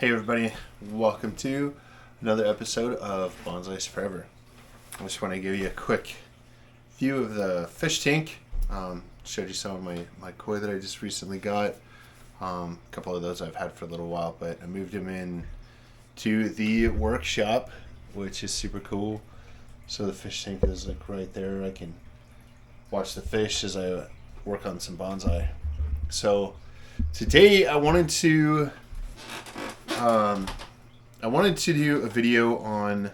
Hey everybody, welcome to another episode of Bonsai Forever. I just want to give you a quick view of the fish tank. Showed you some of my koi that I just recently got. A couple of those I've had for a little while, but I moved them in to the workshop, which is super cool. So the fish tank is like right there. I can watch the fish as I work on some bonsai. So today I wanted to do a video on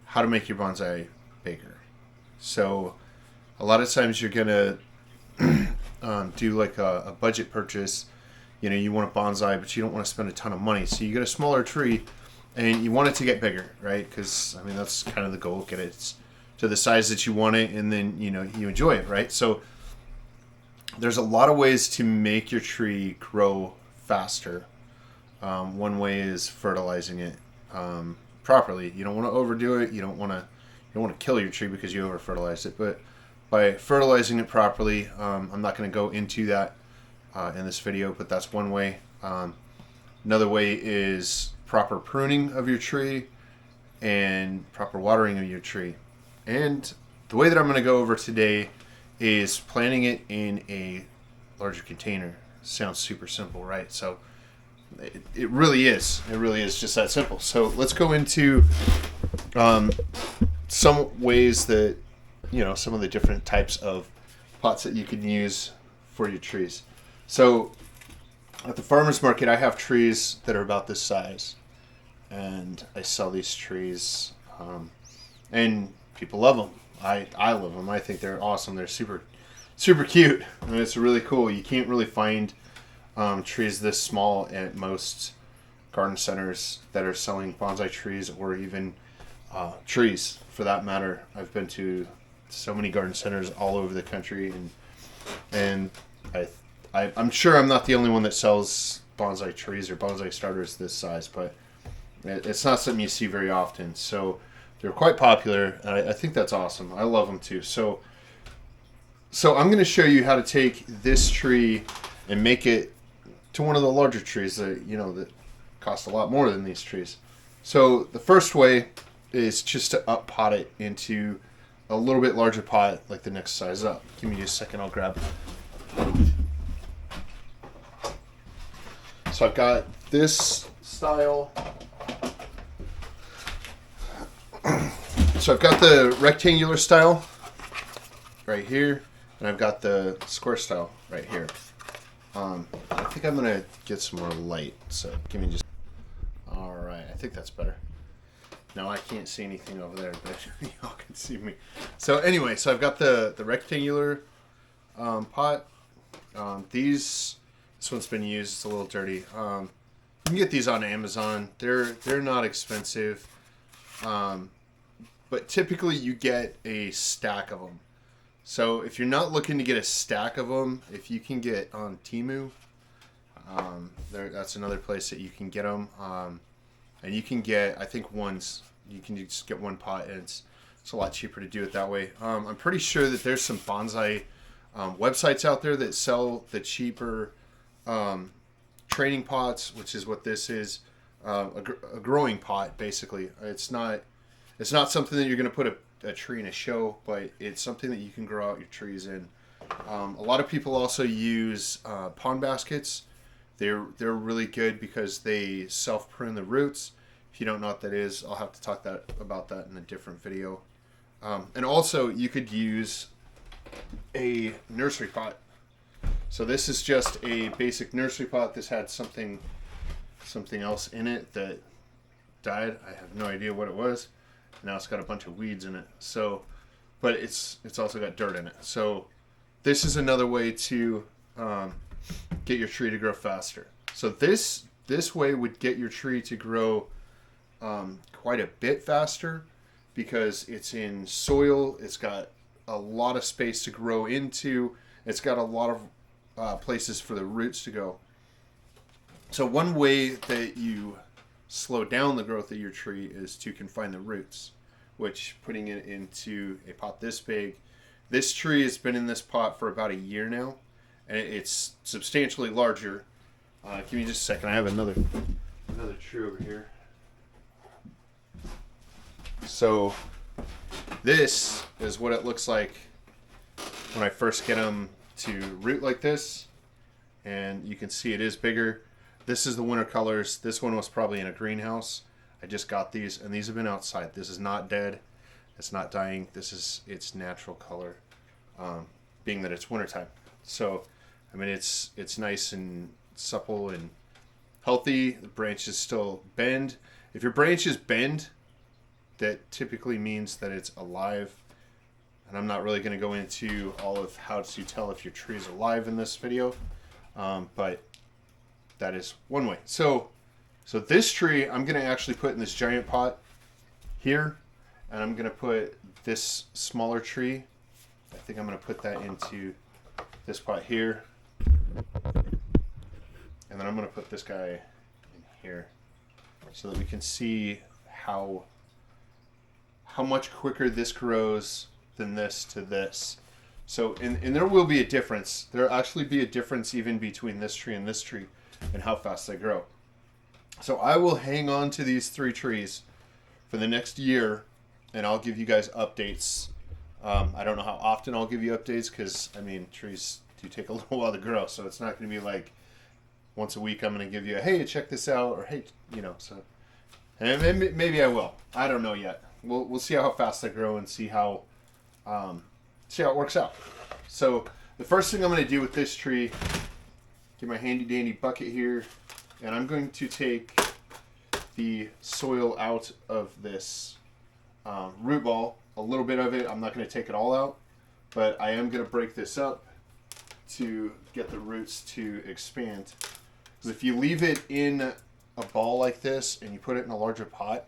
how to make your bonsai bigger. So a lot of times you're gonna do like a budget purchase. You know, you want a bonsai, but you don't want to spend a ton of money. So you get a smaller tree, and you want it to get bigger, right? Because I mean that's kind of the goal: get it to the size that you want it, and then you enjoy it, right? So there's a lot of ways to make your tree grow faster. One way is fertilizing it properly. You don't want to overdo it. You don't want to kill your tree because you over fertilized it. But by fertilizing it properly, I'm not going to go into that in this video, but that's one way. Another way is proper pruning of your tree and proper watering of your tree. And the way that I'm going to go over today is planting it in a larger container. Sounds super simple, right? So it really is. It really is just that simple. So let's go into some ways that, some of the different types of pots that you can use for your trees. So at the farmer's market, I have trees that are about this size. And I sell these trees. And people love them. I love them. I think they're awesome. They're super, super cute. And it's really cool. You can't really find trees this small at most garden centers that are selling bonsai trees, or even trees for that matter. I've been to so many garden centers all over the country, and I'm sure I'm not the only one that sells bonsai trees or bonsai starters this size, but it's not something you see very often. So they're quite popular, and I think that's awesome. I love them too. So I'm going to show you how to take this tree and make it to one of the larger trees that that cost a lot more than these trees. So the first way is just to up pot it into a little bit larger pot, like the next size up. Give me just a second, I'll grab it. So I've got this style. So I've got the rectangular style right here, and I've got the square style right here. I think I'm gonna get some more light, so give me just. All right, I think that's better. Now I can't see anything over there, but y'all can see me. So anyway, so I've got the rectangular pot. This one's been used. It's a little dirty. You can get these on Amazon. They're not expensive, but typically you get a stack of them. So if you're not looking to get a stack of them, if you can get on Temu, that's another place that you can get them. And you can get, I think you can just get one pot, and it's a lot cheaper to do it that way. I'm pretty sure that there's some bonsai websites out there that sell the cheaper training pots, which is what this is, a growing pot basically. It's not something that you're going to put a tree in a show, but it's something that you can grow out your trees in. A lot of people also use pond baskets. They're really good because they self-prune the roots. If you don't know what that is, I'll have to talk about that in a different video. And also, you could use a nursery pot. So this is just a basic nursery pot. This had something else in it that died. I have no idea what it was. Now it's got a bunch of weeds in it. So, but it's also got dirt in it. So this is another way to get your tree to grow faster. So this way would get your tree to grow quite a bit faster because it's in soil. It's got a lot of space to grow into. It's got a lot of places for the roots to go. So one way that you slow down the growth of your tree is to confine the roots, which putting it into a pot this big. This tree has been in this pot for about a year now, and it's substantially larger. Give me just a second. I have another another tree over here. So this is what it looks like when I first get them to root like this. And you can see it is bigger. This is the winter colors. This one was probably in a greenhouse. I just got these, and these have been outside. This is not dead. It's not dying. This is its natural color, being that it's wintertime. So, I mean, it's nice and supple and healthy. The branches still bend. If your branches bend, that typically means that it's alive. And I'm not really going to go into all of how to tell if your tree is alive in this video, but that is one way. So this tree I'm going to actually put in this giant pot here, and I'm going to put this smaller tree, I think I'm going to put that into this pot here, and then I'm going to put this guy in here so that we can see how much quicker this grows than this to this. So, and there will be a difference. There'll actually be a difference even between this tree and this tree and how fast they grow. So I will hang on to these 3 trees for the next year, and I'll give you guys updates. I don't know how often I'll give you updates because, I mean, trees do take a little while to grow, so it's not going to be like once a week I'm going to give you a, hey, check this out, or hey, you know, so. And maybe I will. I don't know yet. We'll see how fast they grow and see how it works out. So the first thing I'm going to do with this tree, get my handy dandy bucket here, and I'm going to take the soil out of this root ball, a little bit of it. I'm not going to take it all out, but I am going to break this up to get the roots to expand. Because if you leave it in a ball like this and you put it in a larger pot,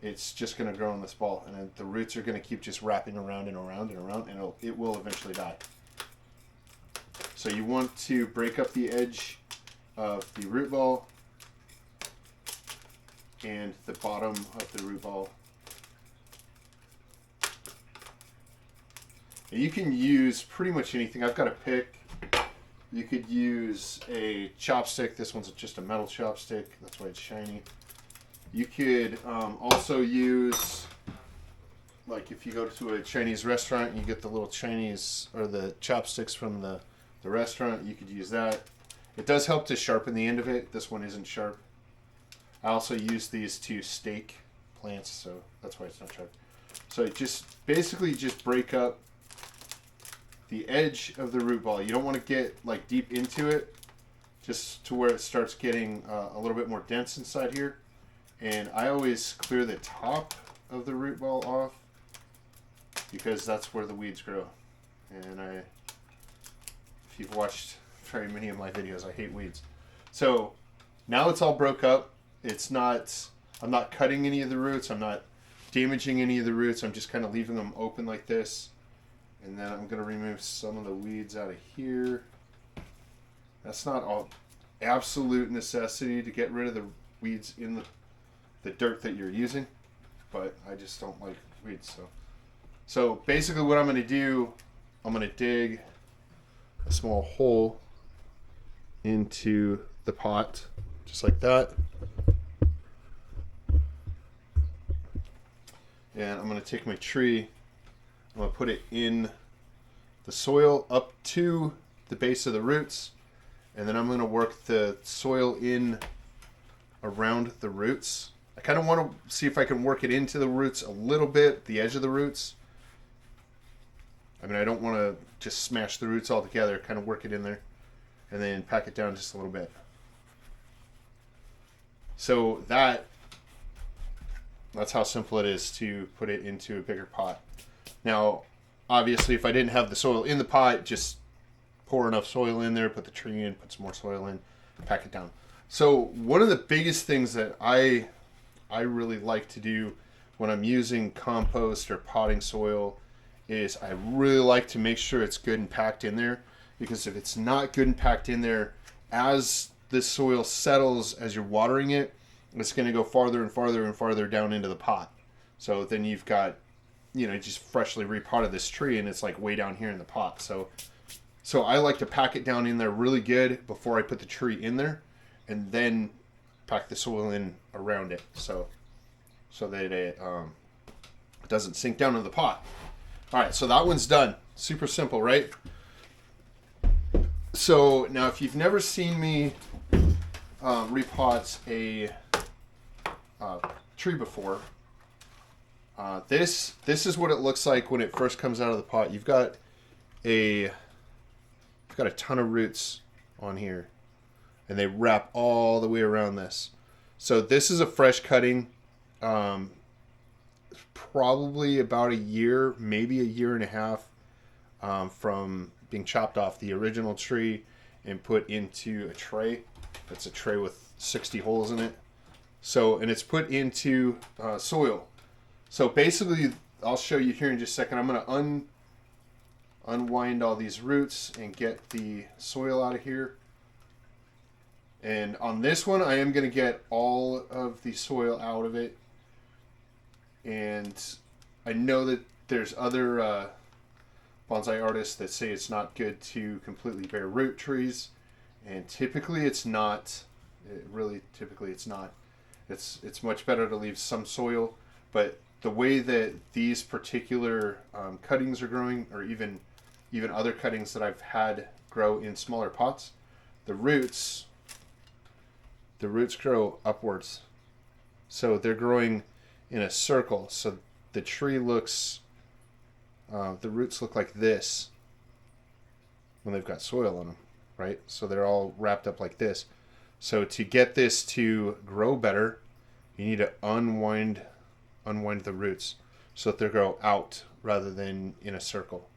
it's just going to grow in this ball, and then the roots are going to keep just wrapping around and around and around, and it will eventually die. So you want to break up the edge of the root ball and the bottom of the root ball. And you can use pretty much anything. I've got a pick. You could use a chopstick. This one's just a metal chopstick. That's why it's shiny. You could also use, like if you go to a Chinese restaurant and you get the little Chinese or the chopsticks from the restaurant, you could use that. It does help to sharpen the end of it. This one isn't sharp. I also use these to stake plants, so that's why it's not sharp. So just basically just break up the edge of the root ball. You don't want to get like deep into it, just to where it starts getting a little bit more dense inside here. And I always clear the top of the root ball off because that's where the weeds grow. And if you've watched very many of my videos, I hate weeds. So now it's all broke up. I'm not cutting any of the roots. I'm not damaging any of the roots. I'm just kind of leaving them open like this. And then I'm going to remove some of the weeds out of here. That's not all absolute necessity to get rid of the weeds in the dirt that you're using, but I just don't like weeds. So basically what I'm going to do, I'm going to dig a small hole into the pot, just like that. And I'm going to take my tree, I'm going to put it in the soil up to the base of the roots, and then I'm going to work the soil in around the roots. I kind of want to see if I can work it into the roots a little bit, the edge of the roots. I mean, I don't want to just smash the roots all together, kind of work it in there, and then pack it down just a little bit. So that's how simple it is to put it into a bigger pot. Now, obviously, if I didn't have the soil in the pot, just pour enough soil in there, put the tree in, put some more soil in, pack it down. So one of the biggest things that I really like to do when I'm using compost or potting soil is I really like to make sure it's good and packed in there, because if it's not good and packed in there, as this soil settles, as you're watering it, it's going to go farther and farther and farther down into the pot. So then you've got, just freshly repotted this tree and it's like way down here in the pot. So I like to pack it down in there really good before I put the tree in there, and then pack the soil in around it, so that it doesn't sink down in the pot. All right, so that one's done. Super simple, right? So now, if you've never seen me repot a tree before, this is what it looks like when it first comes out of the pot. You've got a ton of roots on here, and they wrap all the way around this. So this is a fresh cutting, probably about a year, maybe a year and a half, from being chopped off the original tree and put into a tray. That's a tray with 60 holes in it. So, and it's put into soil. So basically, I'll show you here in just a second. I'm going to unwind all these roots and get the soil out of here. And on this one, I am going to get all of the soil out of it. And I know that there's other bonsai artists that say it's not good to completely bare root trees, and typically it's not. Typically it's not. It's much better to leave some soil, but the way that these particular cuttings are growing, or even other cuttings that I've had grow in smaller pots, the roots grow upwards, so they're growing in a circle. So the tree looks, the roots look like this when they've got soil on them, right? So they're all wrapped up like this. So to get this to grow better, you need to unwind the roots so that they grow out rather than in a circle.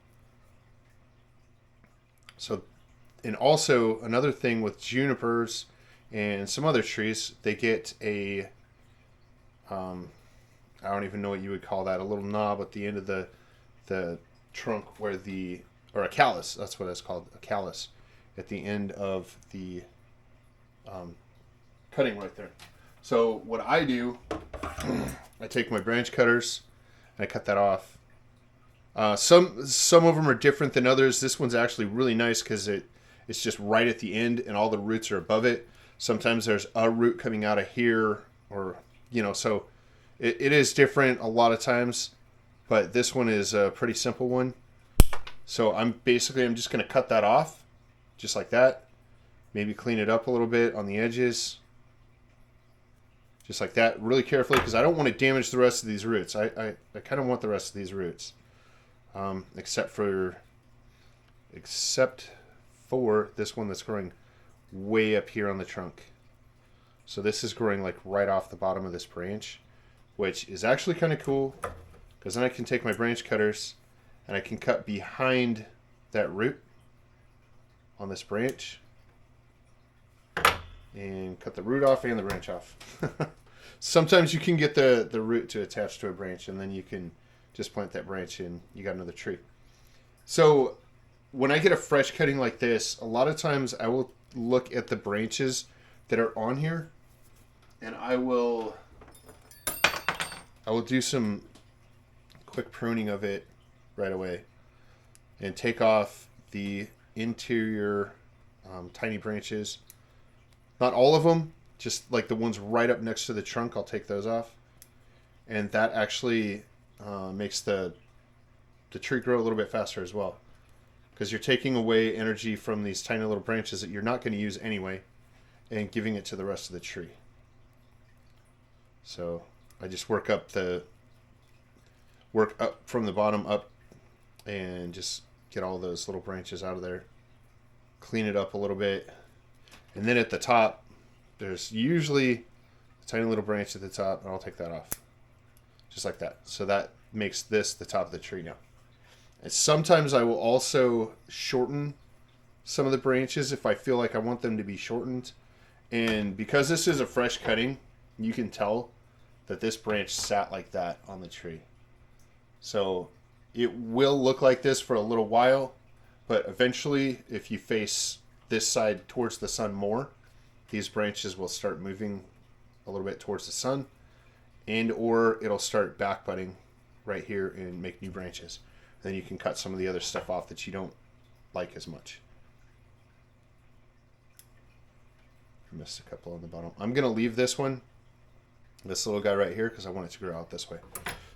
So, and also another thing with junipers and some other trees, they get a, I don't even know what you would call that, a little knob at the end of the trunk where or a callus, that's what it's called, a callus at the end of the cutting right there. So what I do, I take my branch cutters and I cut that off. Some of them are different than others. This one's actually really nice because it's just right at the end and all the roots are above it. Sometimes there's a root coming out of here, or so it is different a lot of times, but this one is a pretty simple one. So I'm just going to cut that off just like that. Maybe clean it up a little bit on the edges. Just like that, really carefully, because I don't want to damage the rest of these roots. I kind of want the rest of these roots. Except for this one that's growing way up here on the trunk. So this is growing like right off the bottom of this branch, which is actually kind of cool, because then I can take my branch cutters and I can cut behind that root on this branch and cut the root off and the branch off. Sometimes you can get the root to attach to a branch, and then you can just plant that branch and you got another tree. So when I get a fresh cutting like this, a lot of times I will look at the branches that are on here, and I will do some quick pruning of it right away and take off the interior tiny branches. Not all of them, just like the ones right up next to the trunk, I'll take those off. And that actually makes the tree grow a little bit faster as well, because you're taking away energy from these tiny little branches that you're not going to use anyway and giving it to the rest of the tree. So I just work up from the bottom up and just get all those little branches out of there, clean it up a little bit. And then at the top, there's usually a tiny little branch at the top, and I'll take that off. Just like that. So that makes this the top of the tree now. And sometimes I will also shorten some of the branches if I feel like I want them to be shortened. And because this is a fresh cutting, you can tell that this branch sat like that on the tree. So it will look like this for a little while, but eventually, if you face this side towards the sun more, these branches will start moving a little bit towards the sun, and or it'll start back budding right here and make new branches. Then you can cut some of the other stuff off that you don't like as much. I missed a couple on the bottom. I'm going to leave this one, this little guy right here, because I want it to grow out this way.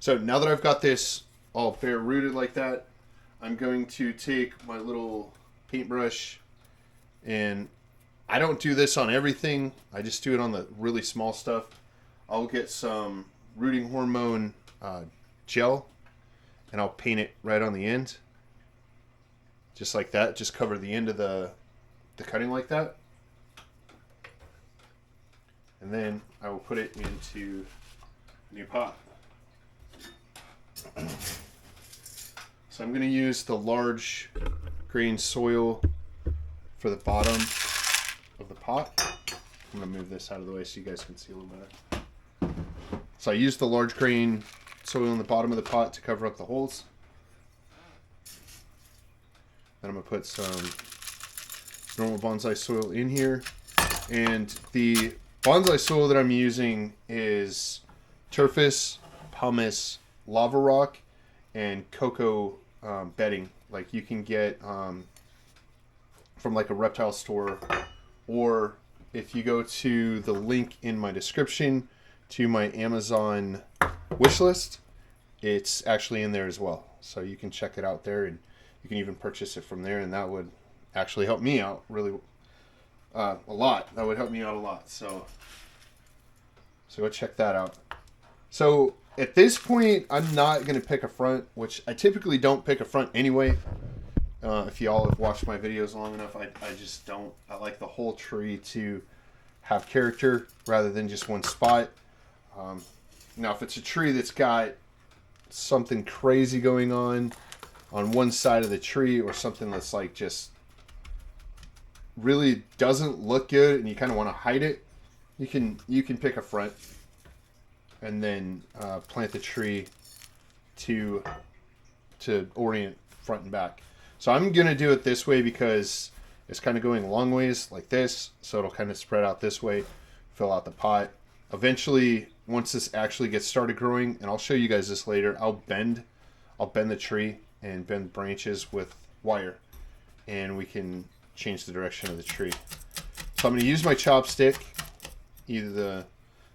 So now that I've got this all bare rooted like that, I'm going to take my little paintbrush, and I don't do this on everything. I just do it on the really small stuff. I'll get some rooting hormone gel, and I'll paint it right on the end. Just like that. Just cover the end of the cutting like that. And then I will put it into a new pot. So I'm going to use the large grain soil for the bottom of the pot. I'm going to move this out of the way so you guys can see a little better. So I used the large grain soil in the bottom of the pot to cover up the holes. Then I'm going to put some normal bonsai soil in here. And the bonsai soil that I'm using is turfus, pumice, lava rock, and cocoa bedding. Like you can get from like a reptile store, or if you go to the link in my description to my Amazon wish list, it's actually in there as well. So you can check it out there, and you can even purchase it from there, and that would actually help me out really a lot. That would help me out a lot. So go check that out. So at this point, I'm not going to pick a front, which I typically don't pick a front anyway. If y'all have watched my videos long enough, I just don't. I like the whole tree to have character rather than just one spot. Now, if it's a tree that's got something crazy going on one side of the tree, or something that's like just really doesn't look good and you kind of want to hide it, you can pick a front and then plant the tree to orient front and back. So I'm going to do it this way because it's kind of going long ways like this, so it'll kind of spread out this way, fill out the pot. Eventually, once this actually gets started growing, and I'll show you guys this later, I'll bend the tree and bend branches with wire, and we can change the direction of the tree. So I'm going to use my chopstick, either the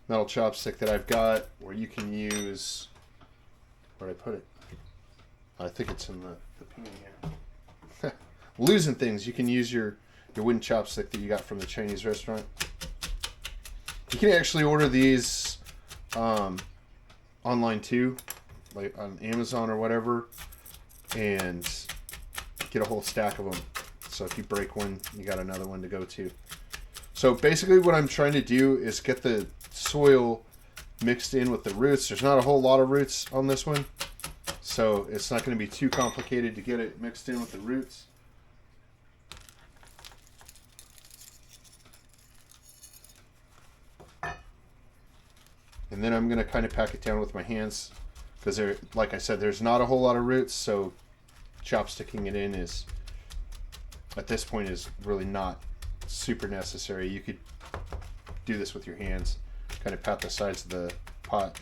metal chopstick that I've got, or you can use, where'd I put it? I think it's in the pan here. Losing things. You can use your wooden chopstick that you got from the Chinese restaurant. You can actually order these online too, like on Amazon or whatever, and get a whole stack of them. So if you break one, you got another one to go to. So basically what I'm trying to do is get the soil mixed in with the roots. There's not a whole lot of roots on this one, so it's not going to be too complicated to get it mixed in with the roots. And then I'm going to kind of pack it down with my hands because there, like I said, there's not a whole lot of roots, so chopsticking it in is, at this point, is really not super necessary. You could do this with your hands, kind of pat the sides of the pot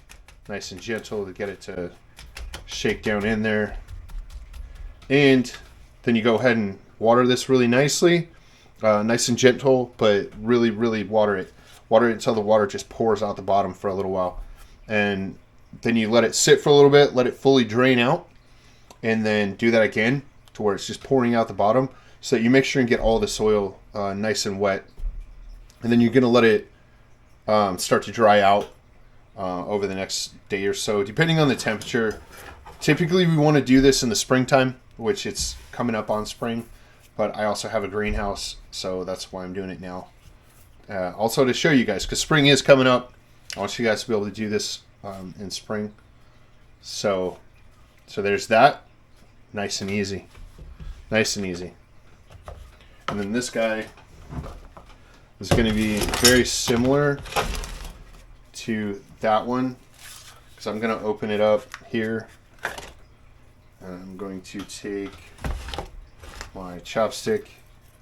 nice and gentle to get it to shake down in there. And then you go ahead and water this really nicely, nice and gentle, but really, really water it. Water it until the water just pours out the bottom for a little while. And then you let it sit for a little bit, let it fully drain out, and then do that again to where it's just pouring out the bottom, so that you make sure and get all the soil nice and wet. And then you're going to let it start to dry out over the next day or so, depending on the temperature. Typically we want to do this in the springtime, which it's coming up on spring, but I also have a greenhouse, so that's why I'm doing it now. Also to show you guys, because spring is coming up, I want you guys to be able to do this in spring. So there's that. Nice and easy. Nice and easy. And then this guy is going to be very similar to that one, because I'm going to open it up here. And I'm going to take my chopstick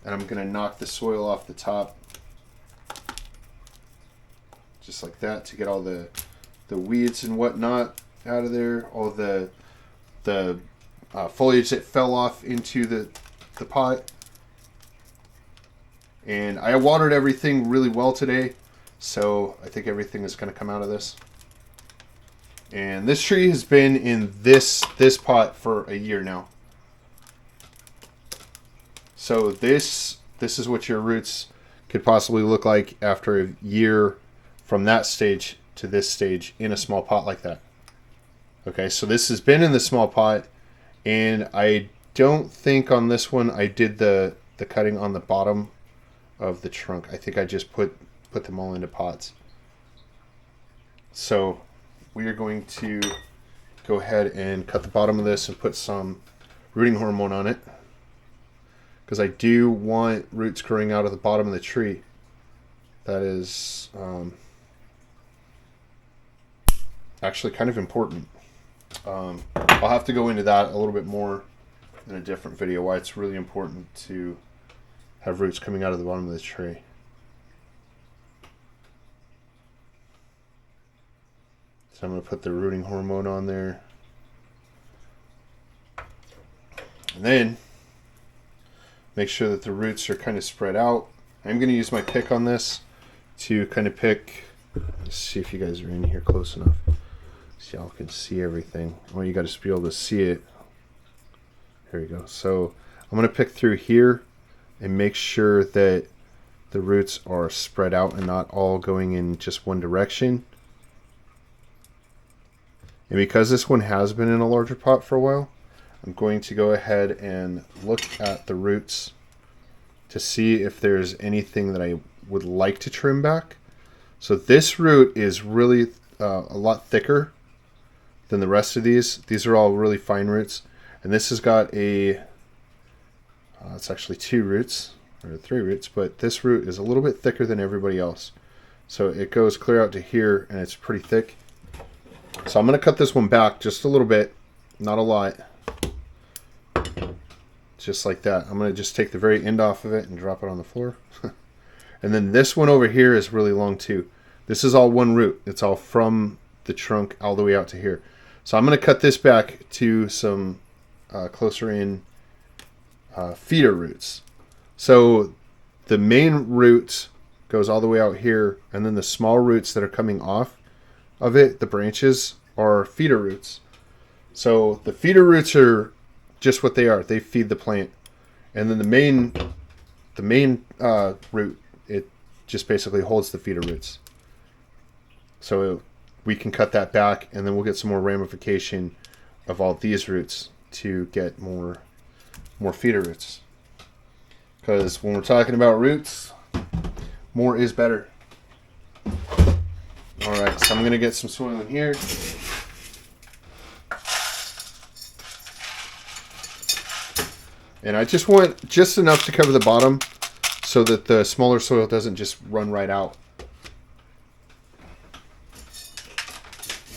and I'm going to knock the soil off the top. Just like that, to get all the weeds and whatnot out of there, all the foliage that fell off into the pot. And I watered everything really well today, so I think everything is going to come out of this. And this tree has been in this pot for a year now. So this is what your roots could possibly look like after a year from that stage to this stage in a small pot like that. Okay, so this has been in the small pot, and I don't think on this one I did the cutting on the bottom of the trunk. I think I just put them all into pots. So we are going to go ahead and cut the bottom of this and put some rooting hormone on it, because I do want roots growing out of the bottom of the tree. That is actually kind of important. I'll have to go into that a little bit more in a different video, why it's really important to have roots coming out of the bottom of the tree. So I'm going to put the rooting hormone on there. And then make sure that the roots are kind of spread out. I'm going to use my pick on this to kind of pick. Let's see if you guys are in here close enough so y'all can see everything. Well, you got to be able to see it. There we go. So I'm going to pick through here and make sure that the roots are spread out and not all going in just one direction. And because this one has been in a larger pot for a while, I'm going to go ahead and look at the roots to see if there's anything that I would like to trim back. So this root is really a lot thicker than the rest of these. These are all really fine roots. And this has got a, it's actually 2 roots, or 3 roots, but this root is a little bit thicker than everybody else. So it goes clear out to here, and it's pretty thick. So I'm going to cut this one back just a little bit, not a lot. Just like that. I'm going to just take the very end off of it and drop it on the floor. And then this one over here is really long too. This is all one root. It's all from the trunk all the way out to here. So I'm going to cut this back to some closer in feeder roots. So the main root goes all the way out here, and then the small roots that are coming off of it, the branches, are feeder roots. So the feeder roots are just what they are. They feed the plant. And then the main root, it just basically holds the feeder roots. So we can cut that back, and then we'll get some more ramification of all these roots to get more feeder roots. Because when we're talking about roots, more is better. Alright, so I'm going to get some soil in here. And I just want just enough to cover the bottom so that the smaller soil doesn't just run right out.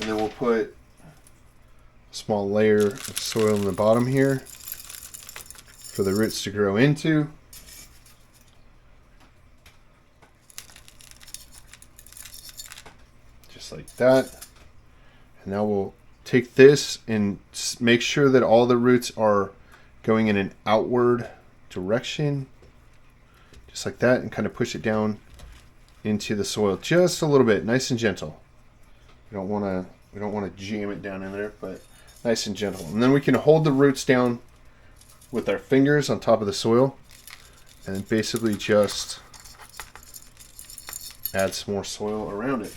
And then we'll put a small layer of soil in the bottom here for the roots to grow into. Just like that. And now we'll take this and make sure that all the roots are going in an outward direction, just like that, and kind of push it down into the soil just a little bit, nice and gentle. We don't want to jam it down in there, but nice and gentle. And then we can hold the roots down with our fingers on top of the soil, and basically just add some more soil around it.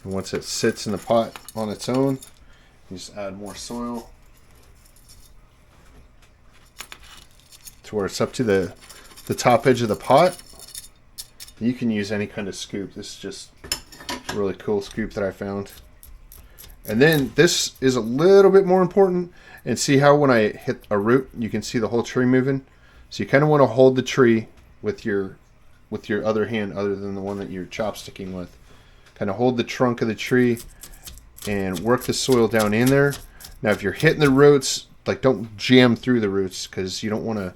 And once it sits in the pot on its own, you just add more soil to where it's up to the top edge of the pot. You can use any kind of scoop. This is just a really cool scoop that I found. And then this is a little bit more important. And see how when I hit a root, you can see the whole tree moving. So you kind of want to hold the tree with your other hand, other than the one that you're chopsticking with. Kind of hold the trunk of the tree and work the soil down in there. Now if you're hitting the roots, like, don't jam through the roots, because you don't want to,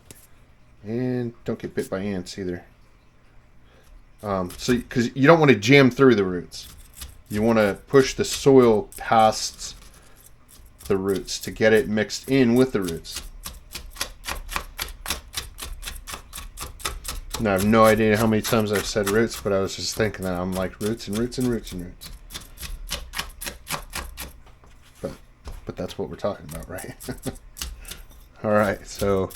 and don't get bit by ants either. Because you don't want to jam through the roots. You want to push the soil past the roots to get it mixed in with the roots. And I have no idea how many times I've said roots, but I was just thinking that I'm like roots and roots and roots and roots. But that's what we're talking about, right? All right, so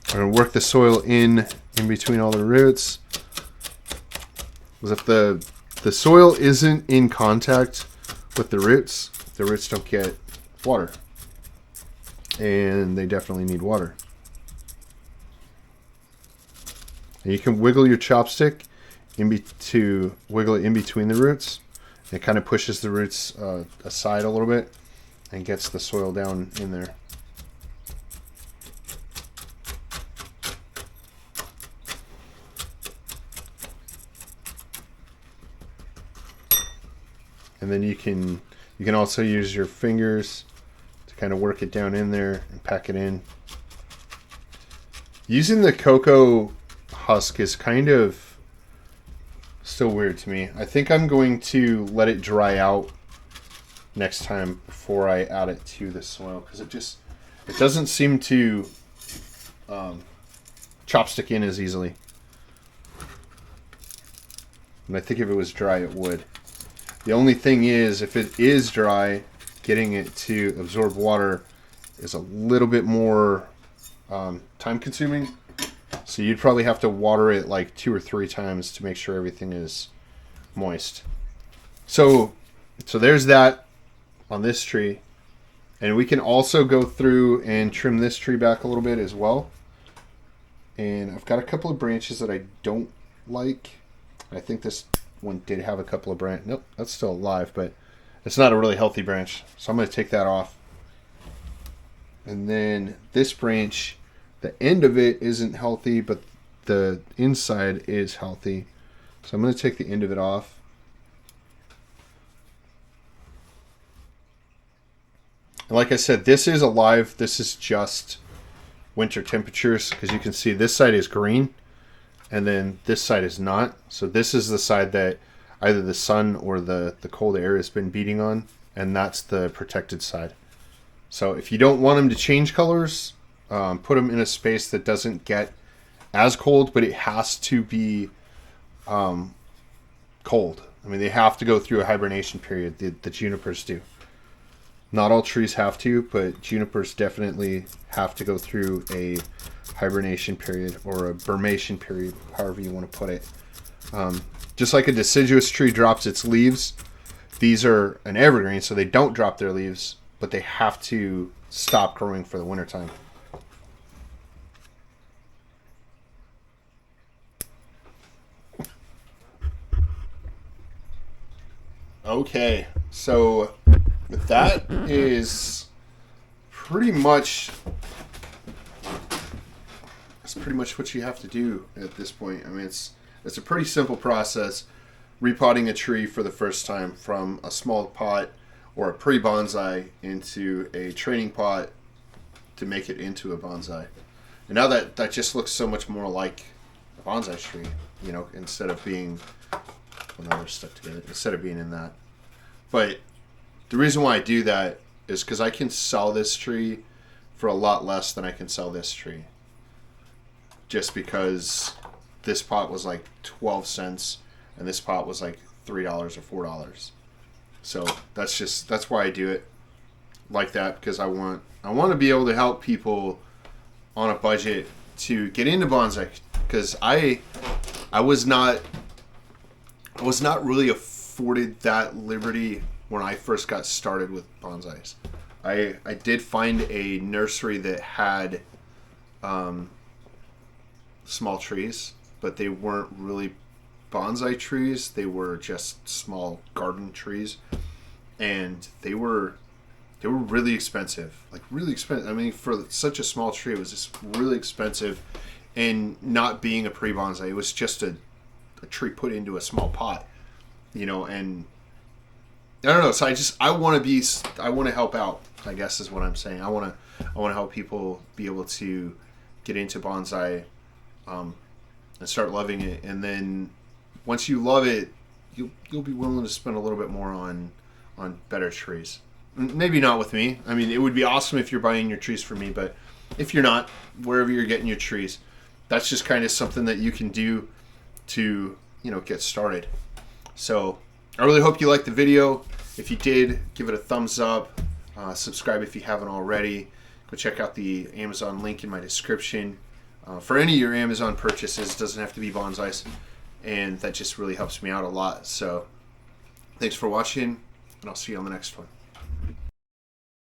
I'm gonna work the soil in between all the roots. Because if the soil isn't in contact with the roots don't get water, and they definitely need water. And you can wiggle your chopstick to wiggle it in between the roots. It kind of pushes the roots aside a little bit and gets the soil down in there. And then you can also use your fingers to kind of work it down in there and pack it in. Using the cocoa husk is kind of still weird to me. I think I'm going to let it dry out next time before I add it to the soil, because it doesn't seem to chopstick in as easily. And I think if it was dry, it would. The only thing is, if it is dry, getting it to absorb water is a little bit more time consuming. So you'd probably have to water it like 2 or 3 times to make sure everything is moist. So there's that on this tree. And we can also go through and trim this tree back a little bit as well. And I've got a couple of branches that I don't like. I think this one did have a couple of branches. Nope, that's still alive, but it's not a really healthy branch. So I'm going to take that off. And then this branch, the end of it isn't healthy, but the inside is healthy. So I'm going to take the end of it off. And like I said, this is alive. This is just winter temperatures, because you can see this side is green and then this side is not. So this is the side that either the sun or the cold air has been beating on, and that's the protected side. So if you don't want them to change colors, put them in a space that doesn't get as cold, but it has to be cold. I mean, they have to go through a hibernation period. The junipers do. Not all trees have to, but junipers definitely have to go through a hibernation period or a bermation period, however you want to put it. Just like a deciduous tree drops its leaves, these are an evergreen, so they don't drop their leaves, but they have to stop growing for the wintertime. Okay, so that is pretty much what you have to do at this point. I mean, it's a pretty simple process, repotting a tree for the first time from a small pot or a pre-bonsai into a training pot to make it into a bonsai. And now that just looks so much more like a bonsai tree, you know, instead of being, well, now they're stuck together, instead of being in that. But the reason why I do that is because I can sell this tree for a lot less than I can sell this tree. Just because this pot was like 12 cents and this pot was like $3 or $4. So that's why I do it like that, because I want to be able to help people on a budget to get into bonsai, because I was not really afforded that liberty when I first got started with bonsais. I did find a nursery that had small trees, but they weren't really bonsai trees. They were just small garden trees, and they were really expensive. Like, really expensive. I mean, for such a small tree, it was just really expensive. And not being a pre-bonsai, it was just a tree put into a small pot, you know. And I don't know. So I want to help out, I guess is what I'm saying. I want to help people be able to get into bonsai, and start loving it. And then once you love it, you'll be willing to spend a little bit more on better trees. Maybe not with me. I mean, it would be awesome if you're buying your trees from me, but if you're not, wherever you're getting your trees, that's just kind of something that you can do to, get started. So I really hope you liked the video. If you did, give it a thumbs up. Subscribe if you haven't already. Go check out the Amazon link in my description for any of your Amazon purchases. It doesn't have to be bonsais, and that just really helps me out a lot. So thanks for watching, and I'll see you on the next one.